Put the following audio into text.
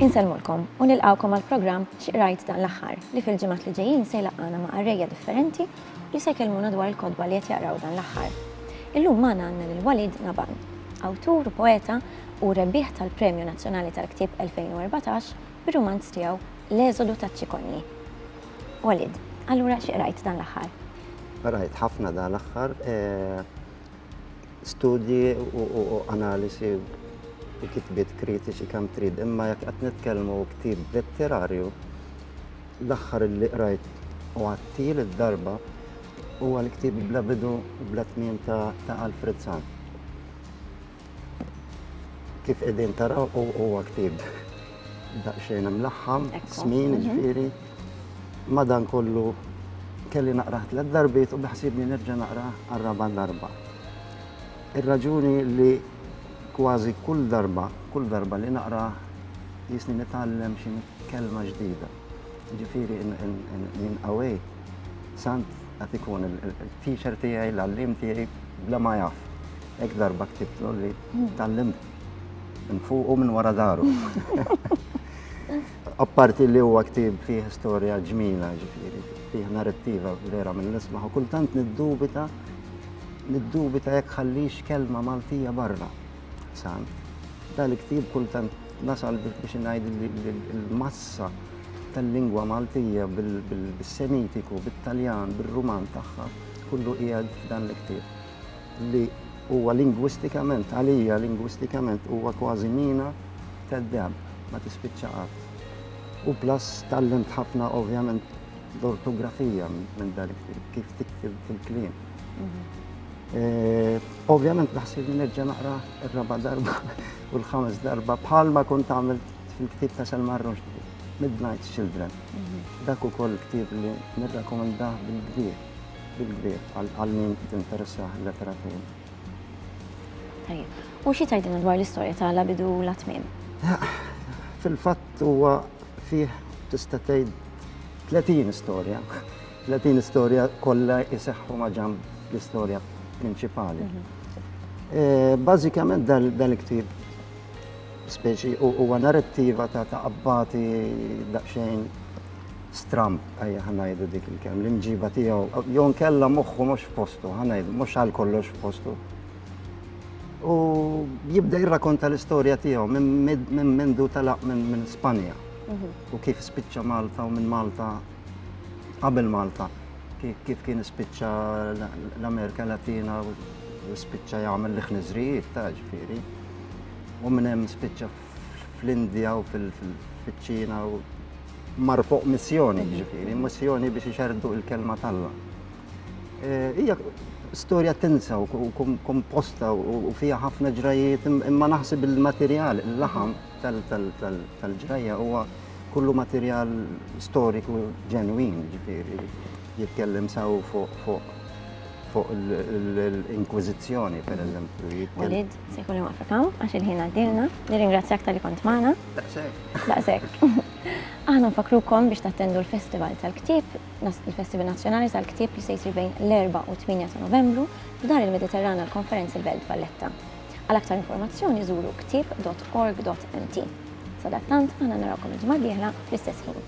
Inselmulkom u nilqawkom għall-programm Xi qrajt dan l-aħħar li fil-ġimgħat li ġejjin se jlaqgħana ma' arrejja differenti li se jkellmuna dwar il-kotba li qed jaqraw dan l-aħħar. Illum magħna għandna lil Walid Naban, awtur u poeta u rebbieħ tal-Premju Nazzjonali tal-Ktieb 2014 bir-rumanz tiegħu L-Eżodu taċ-Ċikonni. Walid, allura xi qrajt dan l-aħħar? Rajt ħafna dan l-aħħar studji u analisi u kitbiet kritiċi kemm trid, imma jekk qed nitkellmu ktieb letterarju, l-aħħar li qrajt u għattil id-darba huwa l-ktieb bla bidu u bla tmiem ta' Alfred Sand. Kif qegħdin taraw huwa ktieb daqsxejn imlaħħam, smin, ġifieri, madankollu kelli naqrah tliet darbiet u beħsiebni nerġa' naqrah għar-raba' darba. Ir-raġuni li kważi kull darba li naqra jisni nitgħallem xi kelma ġdida. Ġifieri minn away Sant qed ikun il-teacher tiegħi, l-għalliem tiegħi bla ma jaf. Hekk darba ktibtlu li tgħallimt minn fuq u minn wara daru. Apparti li huwa ktieb fih storja ġmila, ġifieri, fih narrattiva vera mill-ismaħ u kultant niddubita jekk ħallix kelma Maltija barra. Sant. Dal-ktieb kultant nasal biex ngħid il-massa tal-lingwa Maltija bis-Semitiku, bit-Taljan, bir-Ruman tagħha, kullu qiegħed f'dan l-ktieb li huwa lingwistikament għalija lingwistikament huwa kważi mina tad-deb ma tispiċċa qatt. U plus tallimt ħafna ovvjament l-ortografija minn dal-ktieb, kif tiktib fil-kliem. Ovvjament naħseb li nerġa' naqra r-raba' darba u l-ħames darba bħalma kont għamilt fil-ktieb ta' Salman Rushdie, Midnight Children. Dak ukoll ktieb li nirrakkomandah bil-kbir għal min tinteressa l-letteratura. Tajjeb. U xi tgħidilna dwar l-istorja ta' la bidu la tmiem? Fil-fatt huwa fih tista' tgħid 30 istorja. 30 istorja kollha jseħħu ma' ġanb l-istorja prinċipali. Bażikament dal-ktieb speċi huwa narrattiva ta' abbati daqsxejn stramp, ejja ħanajdu dik il-kemm l-imġiba tiegħu jew nkella moħħu mhux f'postu, ħanajdu mhux għal kollox f'postu. U jibda jirrakkonta l-istorja tiegħu minn mindu talaq minn Spanja u kif spiċċa Malta u minn Malta qabel Malta. Kif kien ispiċċa l-Amerika Latina u spiċċa jagħmel l-ħniżrijiet ta' ġifieri. U minn hemm spiċċa fl-Indja u fiċ-Ċina u mar fuq missjoni ġifieri, missjoni biex ixerdu l-kelma tal-Alla. Hija storja tinsa u komposta u fiha ħafna ġrajiet imma naħseb il-materjal, il-laħam tal-ġrajja huwa kullu materjal storiku ġenwin ġifieri. Jitkellem sew fuq l-Inkwiżizzjoni, pereżempju. Walid, se jkun hemm Afrikan għax il-ħin għaddilna. Nirringrazzjak tal-li kont magħna. Daqshekk. Aħna nfakrukom biex tattendu l-Festival tal-Ktieb, il-Festival Nazzjonali tal-Ktieb li se jsir bejn l-4 u 8 ta' Novembru f'dar il-Mediterrana l-Konferenzi l-Belt Valletta. Għal aktar informazzjoni żuru ktieb.org.mt. Sadattant aħna narawkom il-ġimgħa d-dieħla fl-istess ħin.